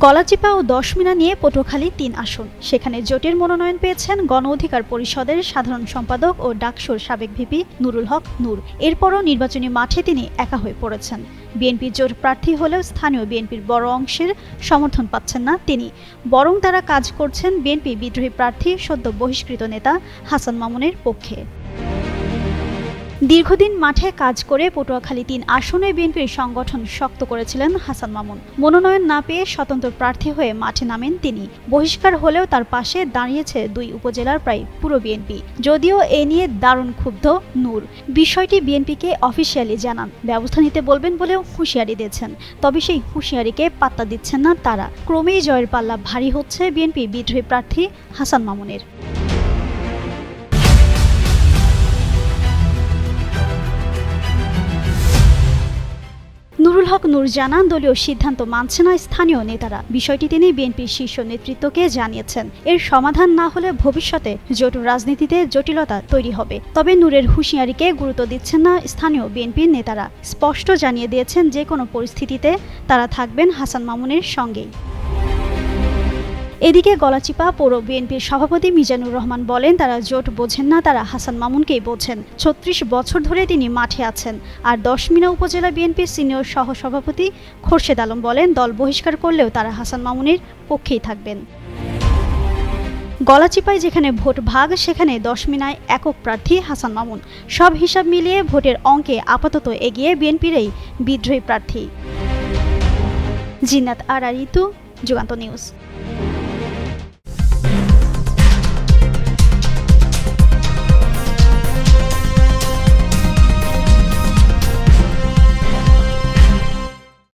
গলাচিপা ও ১০ মিনা নিয়ে পটুয়াখালী ৩ আসন। সেখানে জোটের মনোনয়ন পেয়েছেন গণ অধিকার পরিষদের সাধারণ সম্পাদক ও ডাকসুর সাবেক ভিপি নুরুল হক নূর। এরপরও নির্বাচনী মাঠে তিনি একা হয়ে পড়েছেন। বিএনপির জোট প্রার্থী হলেও স্থানীয় বিএনপির বড় অংশের সমর্থন পাচ্ছেন না তিনি, বরং তারা কাজ করছেন বিএনপি বিদ্রোহী প্রার্থী সদ্য বহিষ্কৃত নেতা হাসান মামুনের পক্ষে। দীর্ঘদিন মাঠে কাজ করে পটুয়াখালী ৩ আসনে বিএনপির সংগঠন শক্ত করেছিলেন হাসান মামুন। মনোনয়ন না পেয়ে স্বতন্ত্র প্রার্থী হয়ে মাঠে নামেন তিনি। বহিষ্কার হলেও তার পাশে দাঁড়িয়েছে ২ উপজেলার প্রায় পুরো বিএনপি। যদিও এ নিয়ে দারুণ ক্ষুব্ধ নূর। বিষয়টি বিএনপিকে অফিসিয়ালি জানান, ব্যবস্থা নিতে বলবেন বলেও হুঁশিয়ারি দিয়েছেন। তবে সেই হুঁশিয়ারিকে পাত্তা দিচ্ছেন না তারা। ক্রমেই জয়ের পাল্লা ভারী হচ্ছে বিএনপি বিদ্রোহী প্রার্থী হাসান মামুনের। নুরুল হক নূর জানান, দলীয় সিদ্ধান্ত মানছে না স্থানীয় নেতারা। বিষয়টি তিনি বিএনপির শীর্ষ নেতৃত্বকে জানিয়েছেন। এর সমাধান না হলে ভবিষ্যতে জোট রাজনীতিতে জটিলতা তৈরি হবে। তবে নূরের হুঁশিয়ারিকে গুরুত্ব দিচ্ছেন না স্থানীয় বিএনপির নেতারা। স্পষ্ট জানিয়ে দিয়েছেন যে কোনো পরিস্থিতিতে তারা থাকবেন হাসান মামুনের সঙ্গেই। এদিকে গলাচিপা পৌর বিএনপির সভাপতি মিজানুর রহমান বলেন, তারা জোট বোঝেন না, তারা হাসান মামুনকেই বোঝেন। ৩৬ বছর ধরে তিনি মাঠে আছেন। আর ১০ মিনা উপজেলা বিএনপির সিনিয়র সহসভাপতি খোরশেদ আলম বলেন, দল বহিষ্কার করলেও তারা হাসান মামুনের পক্ষেই থাকবেন। গলাচিপায় যেখানে ভোট ভাগ, সেখানে ১০ মিনায় একক প্রার্থী হাসান মামুন। সব হিসাব মিলিয়ে ভোটের অঙ্কে আপাতত এগিয়ে বিএনপির এই বিদ্রোহী প্রার্থী। জিন্নাত আরা ঋতু, যুগান্ত নিউজ।